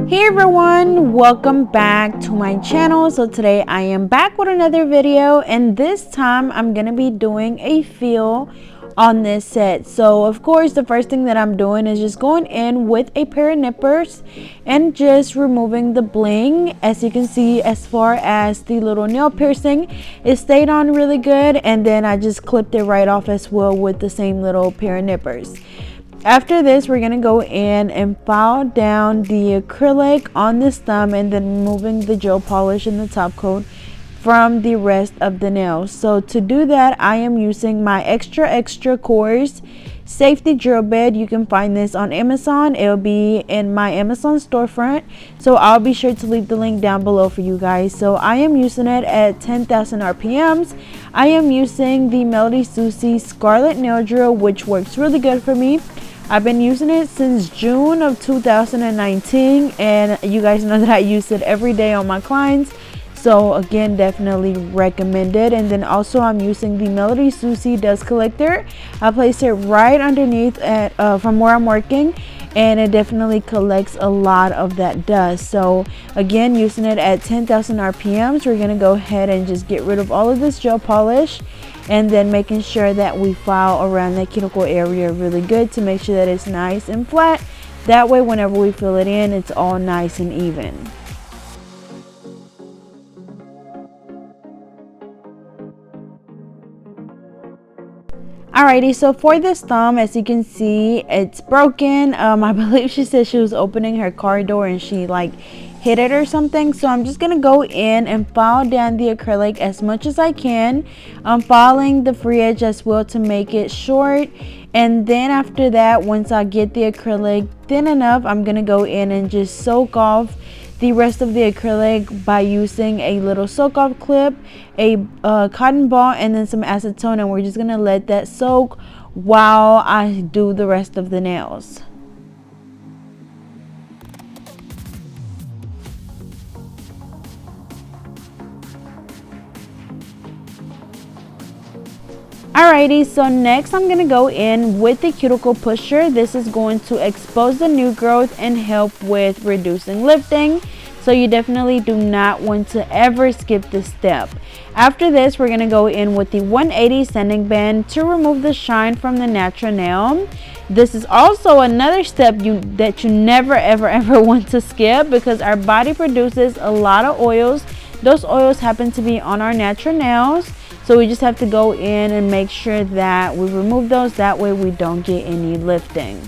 Hey everyone, welcome back to my channel. So today I am back with another video, and this time I'm gonna be doing a feel on this set. So of course the first thing that I'm doing is just going in with a pair of nippers and just removing the bling. As you can see, as far as the little nail piercing, it stayed on really good, and then I just clipped it right off as well with the same little pair of nippers. After this, we're going to go in and file down the acrylic on this thumb and then removing the gel polish and the top coat from the rest of the nails. So to do that, I am using my extra coarse safety drill bit. You can find this on Amazon. It'll be in my Amazon storefront, so I'll be sure to leave the link down below for you guys. So I am using it at 10,000 RPMs. I am using the Melody Susie Scarlet nail drill, which works really good for me. I've been using it since June of 2019, and you guys know that I use it every day on my clients. So again, definitely recommend it. And then also I'm using the Melody Susie dust collector. I place it right underneath at from where I'm working, and it definitely collects a lot of that dust. So again, using it at 10,000 RPMs, we're gonna go ahead and just get rid of all of this gel polish, and then making sure that we file around the cuticle area really good to make sure that it's nice and flat. That way whenever we fill it in, it's all nice and even. Alrighty, so for this thumb, as you can see, it's broken. I believe she said she was opening her car door and she like hit it or something. So I'm just gonna go in and file down the acrylic as much as I can. I'm filing the free edge as well to make it short. And then after that, once I get the acrylic thin enough, I'm gonna go in and just soak off the rest of the acrylic by using a little soak off clip, a cotton ball, and then some acetone, and we're just gonna let that soak while I do the rest of the nails. Alrighty, so next I'm going to go in with the cuticle pusher. This is going to expose the new growth and help with reducing lifting. So you definitely do not want to ever skip this step. After this, we're going to go in with the 180 sanding band to remove the shine from the natural nail. This is also another step that you never ever want to skip, because our body produces a lot of oils. Those oils happen to be on our natural nails. So we just have to go in and make sure that we remove those. That way we don't get any lifting.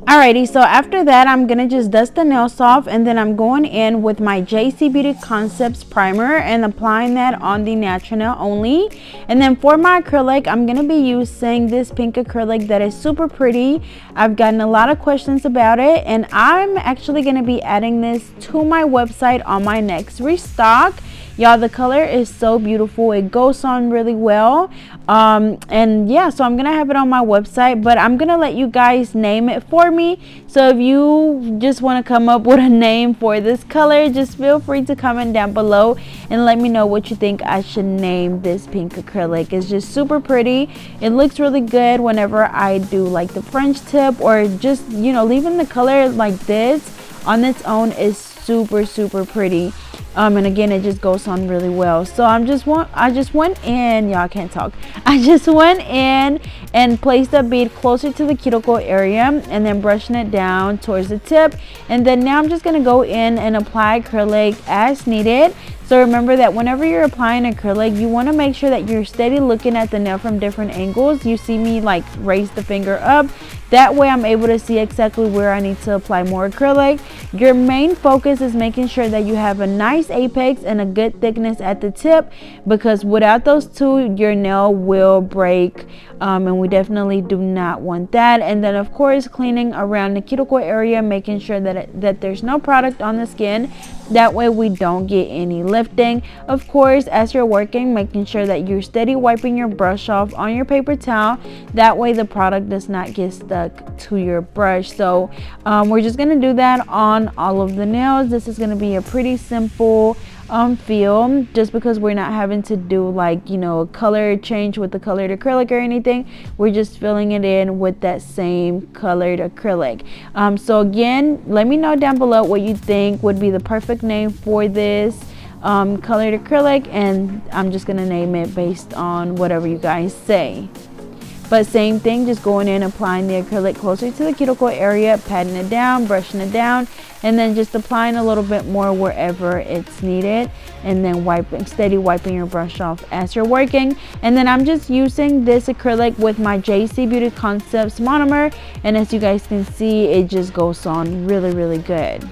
Alrighty, so after that, I'm gonna just dust the nails off, and then I'm going in with my JC Beauty Concepts primer and applying that on the natural nail only. And then for my acrylic, I'm gonna be using this pink acrylic that is super pretty. I've gotten a lot of questions about it, and I'm actually gonna be adding this to my website on my next restock. Y'all, the color is so beautiful. It goes on really well. And yeah, so I'm gonna have it on my website, but I'm gonna let you guys name it for me. So if you just want to come up with a name for this color, just feel free to comment down below and let me know what you think I should name this pink acrylic. It's just super pretty. It looks really good whenever I do like the French tip, or just, you know, leaving the color like this on its own is super pretty. And again, it just goes on really well. So I just went in, y'all can't talk. I just went in and placed the bead closer to the cuticle area, and then brushing it down towards the tip. And then now I'm just gonna go in and apply acrylic as needed. So remember that whenever you're applying acrylic, you want to make sure that you're steady looking at the nail from different angles. You see me like raise the finger up. That way I'm able to see exactly where I need to apply more acrylic. Your main focus is making sure that you have a nice apex and a good thickness at the tip, because without those two, your nail will break, and we definitely do not want that. And then of course, cleaning around the cuticle area, making sure that there's no product on the skin. That way we don't get any lifting. Of course, as you're working, making sure that you're steady wiping your brush off on your paper towel. That way the product does not get stuck to your brush. So we're just going to do that on all of the nails. This is going to be a pretty simple feel, just because we're not having to do like, you know, a color change with the colored acrylic or anything. We're just filling it in with that same colored acrylic. So again, let me know down below what you think would be the perfect name for this colored acrylic, and I'm just gonna name it based on whatever you guys say. But same thing, just going in, applying the acrylic closer to the cuticle area, patting it down, brushing it down, and then just applying a little bit more wherever it's needed, and then steady wiping your brush off as you're working. And then I'm just using this acrylic with my JC Beauty Concepts monomer, and as you guys can see, it just goes on really, really good.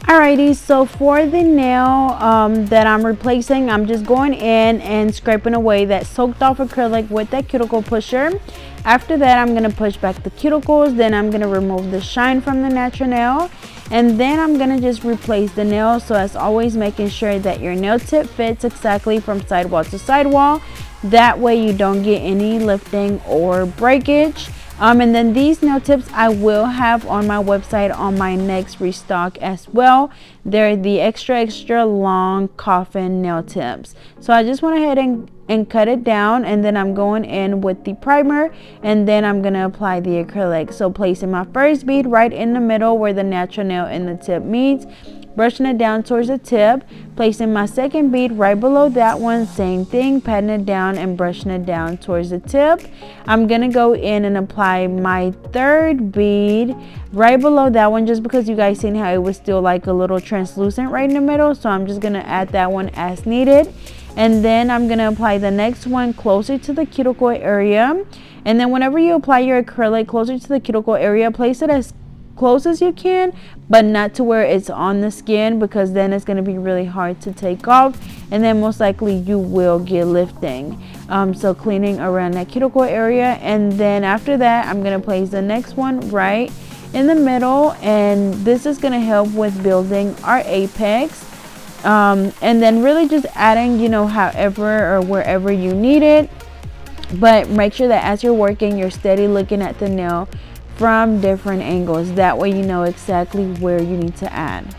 Alrighty, so for the nail that I'm replacing, I'm just going in and scraping away that soaked off acrylic with that cuticle pusher. After that, I'm going to push back the cuticles, then I'm going to remove the shine from the natural nail, and then I'm going to just replace the nail. So as always, making sure that your nail tip fits exactly from sidewall to sidewall. That way you don't get any lifting or breakage. And then these nail tips I will have on my website on my next restock as well. They're the extra long Coffin nail tips. So I just went ahead and cut it down, and then I'm going in with the primer, and then I'm going to apply the acrylic. So placing my first bead right in the middle where the natural nail and the tip meets, brushing it down towards the tip, placing my second bead right below that one, same thing, patting it down and brushing it down towards the tip. I'm gonna go in and apply my third bead right below that one, just because you guys seen how it was still like a little translucent right in the middle, so I'm just gonna add that one as needed. And then I'm gonna apply the next one closer to the cuticle area. And then whenever you apply your acrylic closer to the cuticle area, place it as close as you can, but not to where it's on the skin, because then it's going to be really hard to take off, and then most likely you will get lifting. So cleaning around that cuticle area, and then after that I'm going to place the next one right in the middle, and this is going to help with building our apex. And then really just adding, you know, however or wherever you need it, but make sure that as you're working, you're steady looking at the nail from different angles. That way you know exactly where you need to add.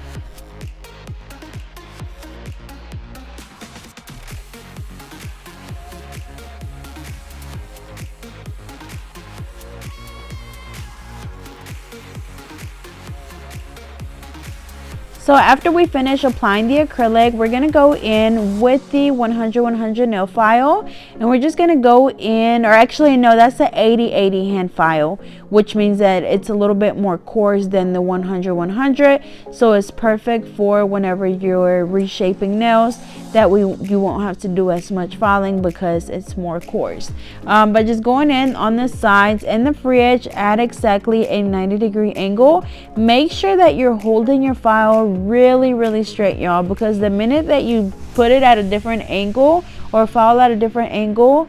So after we finish applying the acrylic, we're going to go in with the 100-100 nail file, and we're just going to go in, or actually no, that's the 80-80 hand file, which means that it's a little bit more coarse than the 100-100, so it's perfect for whenever you're reshaping nails. That way you won't have to do as much filing because it's more coarse. But just going in on the sides and the free edge at exactly a 90-degree angle. Make sure that you're holding your file really straight, y'all, because the minute that you put it at a different angle or file at a different angle,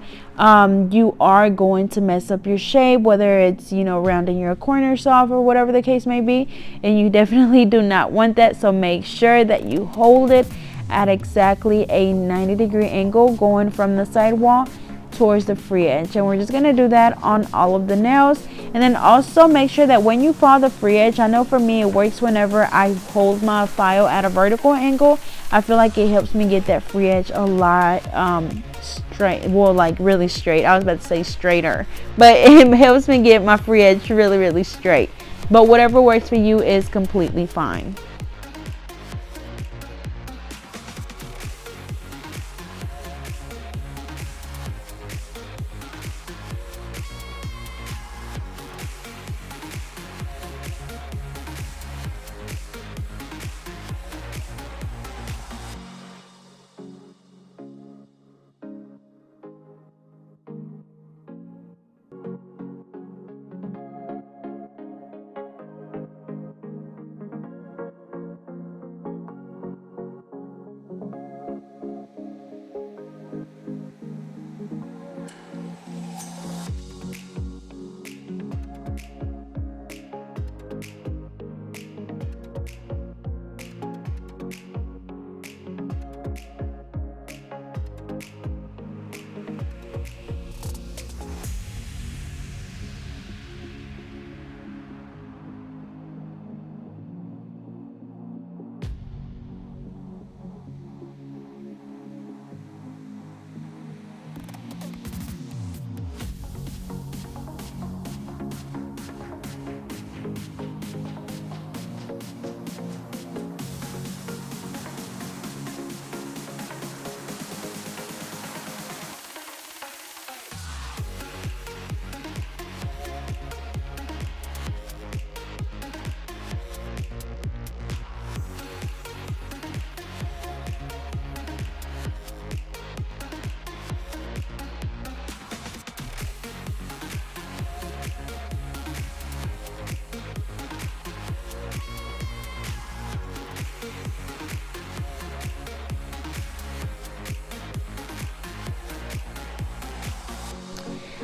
you are going to mess up your shape, whether it's, you know, rounding your corners off or whatever the case may be, and you definitely do not want that. So make sure that you hold it at exactly a 90-degree angle going from the sidewall towards the free edge, and we're just going to do that on all of the nails. And then also make sure that when you file the free edge, I know for me it works whenever I hold my file at a vertical angle. I feel like it helps me get that free edge a lot straight, well, like really straight. I was about to say straighter, but it helps me get my free edge really straight. But whatever works for you is completely fine.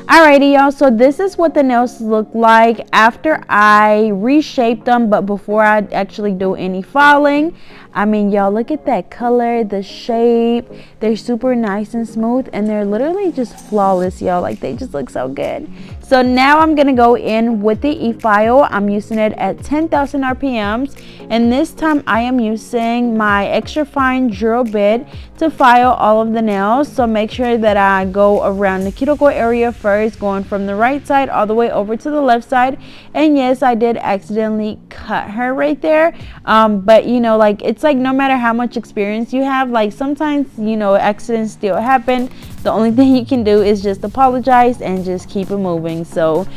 Alrighty, y'all, so this is what the nails look like after I reshape them, but before I actually do any filing. I mean, y'all, look at that color, the shape. They're super nice and smooth, and they're literally just flawless, y'all. Like, they just look so good. So now I'm gonna go in with the e-file. I'm using it at 10,000 RPMs, and this time I am using my extra fine drill bit to file all of the nails. So make sure that I go around the cuticle area first, going from the right side all the way over to the left side. And yes, I did accidentally cut her right there, but you know, like, it's like no matter how much experience you have, like sometimes, you know, accidents still happen. The only thing you can do is just apologize and just keep it moving. So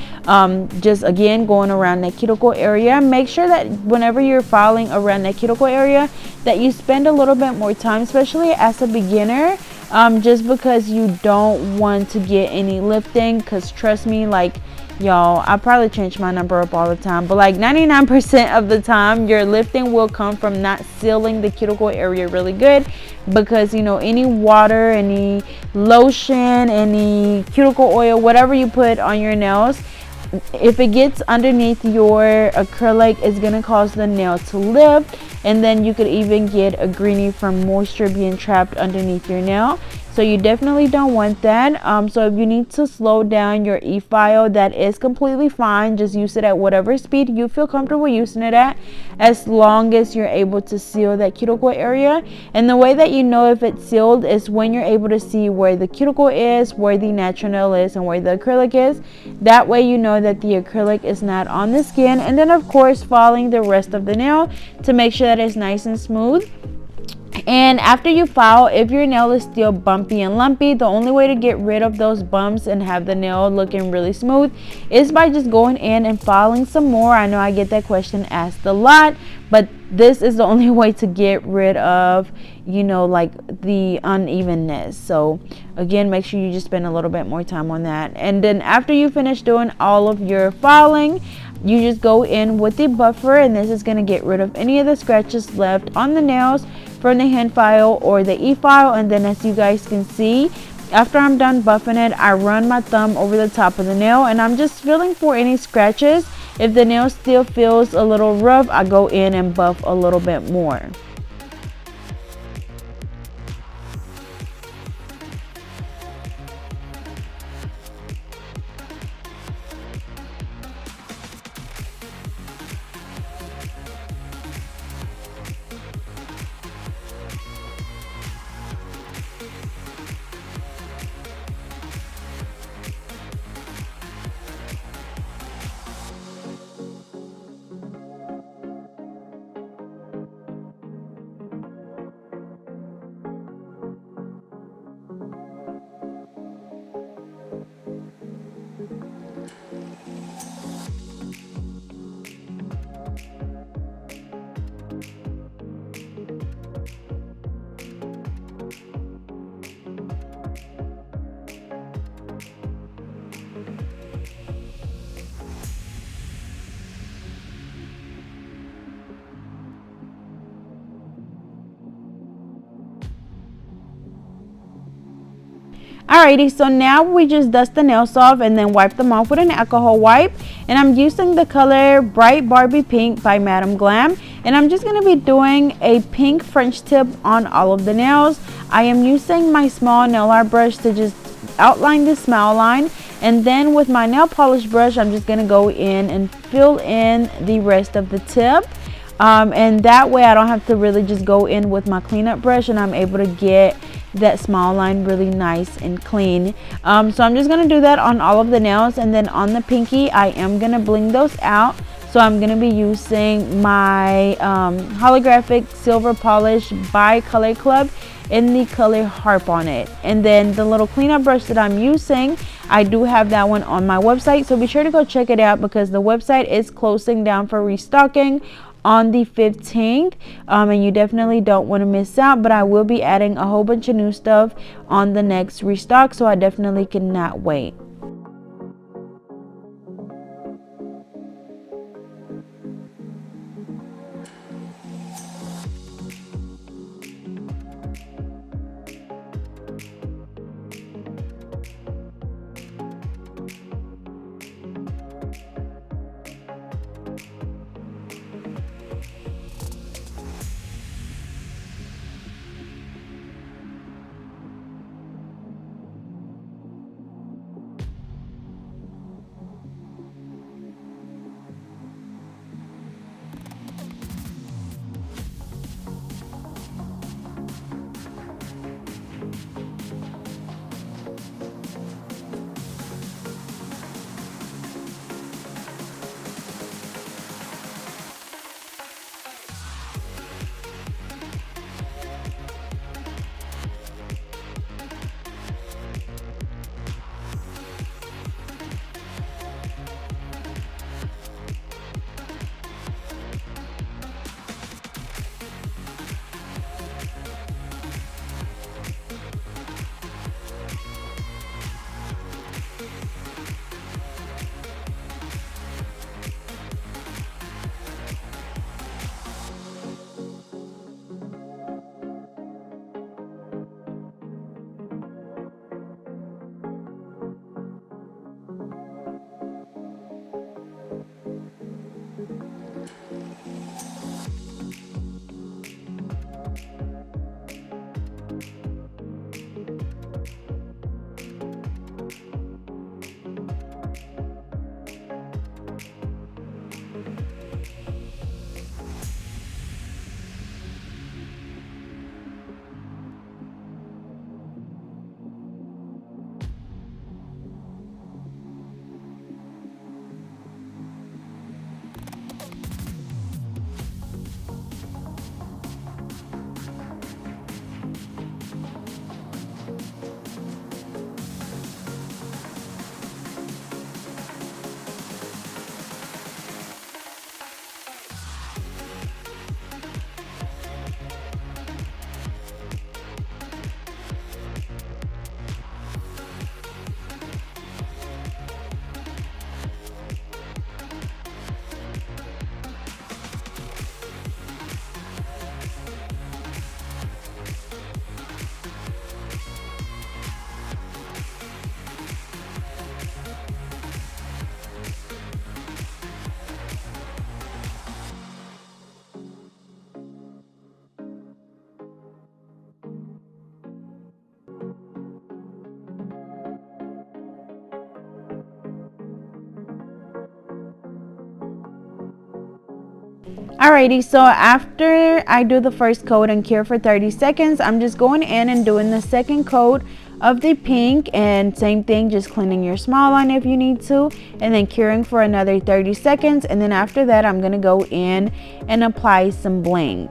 just again, going around that cuticle area, make sure that whenever you're filing around that cuticle area that you spend a little bit more time, especially as a beginner, just because you don't want to get any lifting. Because trust me, like, y'all, I probably change my number up all the time, but like 99% of the time your lifting will come from not sealing the cuticle area really good, because you know, any water, any lotion, any cuticle oil, whatever you put on your nails, if it gets underneath your acrylic, it's going to cause the nail to lift, and then you could even get a greenie from moisture being trapped underneath your nail. So you definitely don't want that. So if you need to slow down your e-file, that is completely fine. Just use it at whatever speed you feel comfortable using it at, as long as you're able to seal that cuticle area. And the way that you know if it's sealed is when you're able to see where the cuticle is, where the natural nail is, and where the acrylic is. That way you know that the acrylic is not on the skin. And then of course, filing the rest of the nail to make sure that it's nice and smooth. And after you file, if your nail is still bumpy and lumpy, the only way to get rid of those bumps and have the nail looking really smooth is by just going in and filing some more. I know I get that question asked a lot, but this is the only way to get rid of, you know, like the unevenness. So again, make sure you just spend a little bit more time on that. And then after you finish doing all of your filing, you just go in with the buffer, and this is going to get rid of any of the scratches left on the nails from the hand file or the e-file. And then as you guys can see, after I'm done buffing it, I run my thumb over the top of the nail, and I'm just feeling for any scratches. If the nail still feels a little rough, I go in and buff a little bit more. Alrighty, so now we just dust the nails off and then wipe them off with an alcohol wipe. And I'm using the color Bright Barbie Pink by Madam Glam. And I'm just going to be doing a pink French tip on all of the nails. I am using my small nail art brush to just outline the smile line. And then with my nail polish brush, I'm just going to go in and fill in the rest of the tip. And that way I don't have to really just go in with my cleanup brush, and I'm able to get that smile line really nice and clean. So I'm just going to do that on all of the nails. And then on the pinky, I am going to bling those out. So I'm going to be using my holographic silver polish by Color Club in the color Harp on it. And then the little cleanup brush that I'm using, I do have that one on my website, so be sure to go check it out because the website is closing down for restocking on the 15th, and you definitely don't want to miss out. But I will be adding a whole bunch of new stuff on the next restock, so I definitely cannot wait. Alrighty, so after I do the first coat and cure for 30 seconds, I'm just going in and doing the second coat of the pink, and same thing, just cleaning your small line if you need to, and then curing for another 30 seconds. And then after that, I'm gonna go in and apply some bling.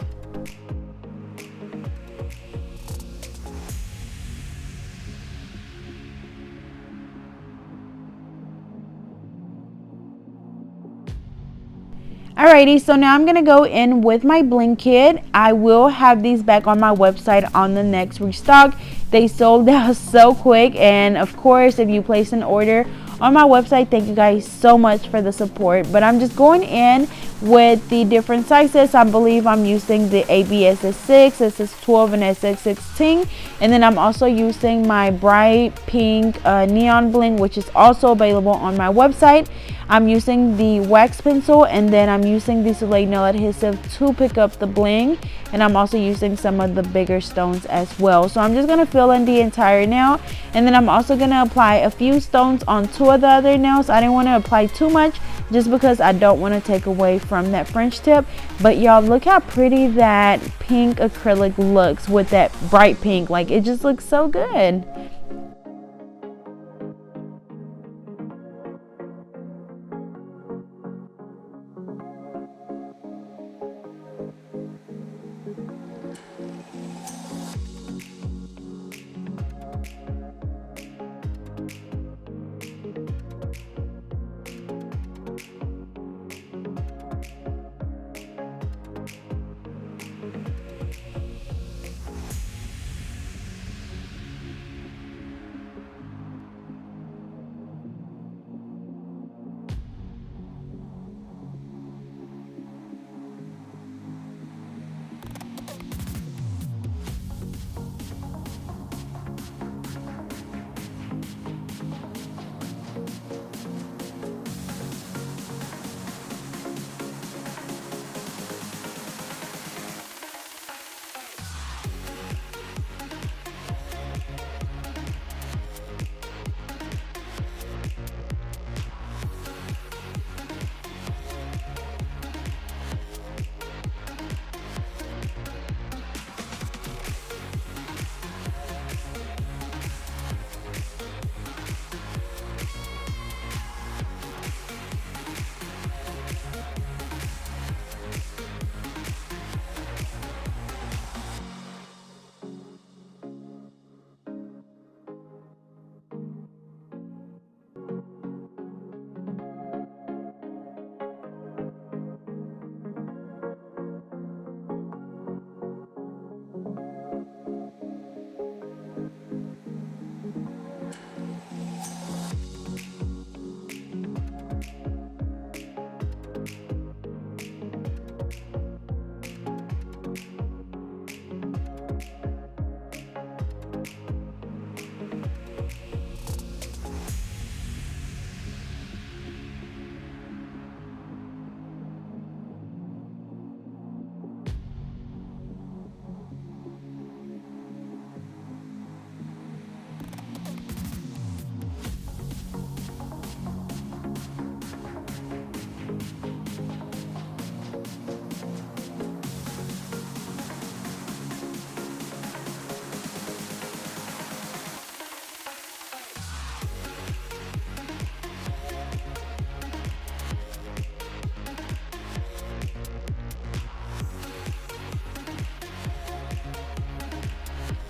Alrighty, so now I'm gonna go in with my bling kit. I will have these back on my website on the next restock. They sold out so quick, and of course, if you place an order on my website, thank you guys so much for the support. But I'm just going in with the different sizes. I believe I'm using the AB SS6, SS12, and SS16, and then I'm also using my bright pink neon bling, which is also available on my website. I'm using the wax pencil, and then I'm using the Soleil nail adhesive to pick up the bling, and I'm also using some of the bigger stones as well. So I'm just going to fill in the entire nail, and then I'm also going to apply a few stones on two of the other nails. I didn't want to apply too much just because I don't want to take away from that French tip. But y'all, look how pretty that pink acrylic looks with that bright pink. Like, it just looks so good.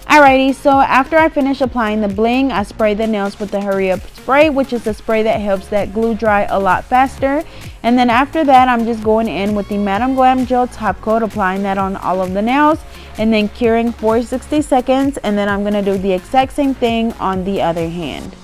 Alrighty, so after I finish applying the bling, I spray the nails with the Hurry Up spray, which is a spray that helps that glue dry a lot faster. And then after that, I'm just going in with the Madam Glam Gel Top Coat, applying that on all of the nails, and then curing for 60 seconds. And then I'm going to do the exact same thing on the other hand.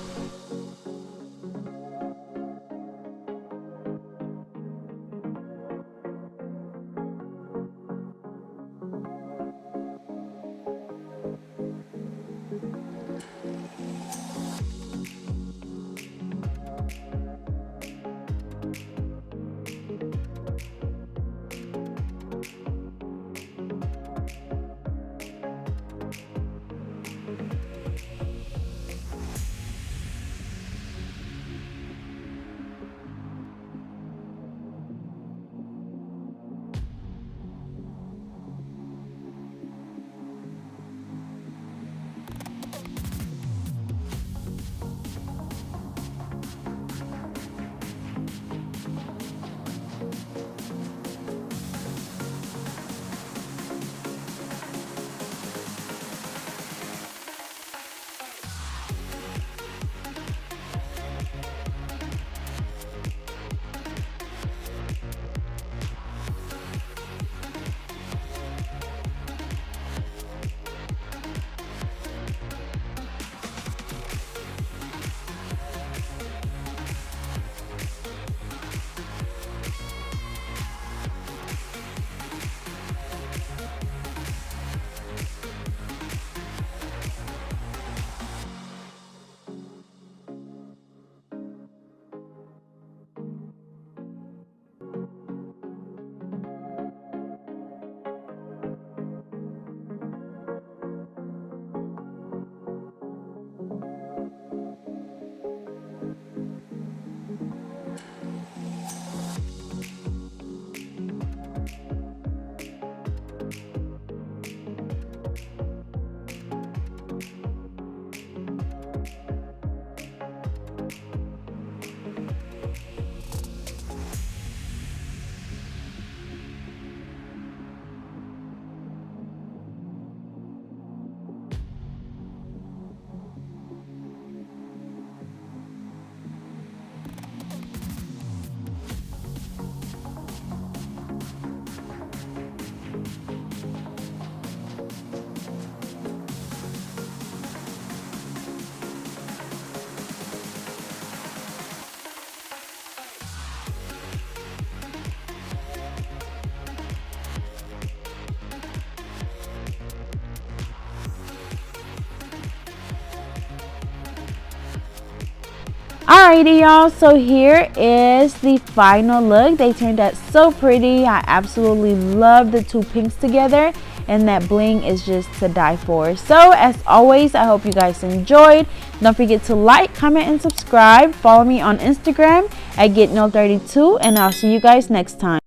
Alrighty, y'all, so here is the final look. They turned out so pretty. I absolutely love the two pinks together, and that bling is just to die for. So as always, I hope you guys enjoyed. Don't forget to like, comment, and subscribe. Follow me on Instagram at GetNail32, and I'll see you guys next time.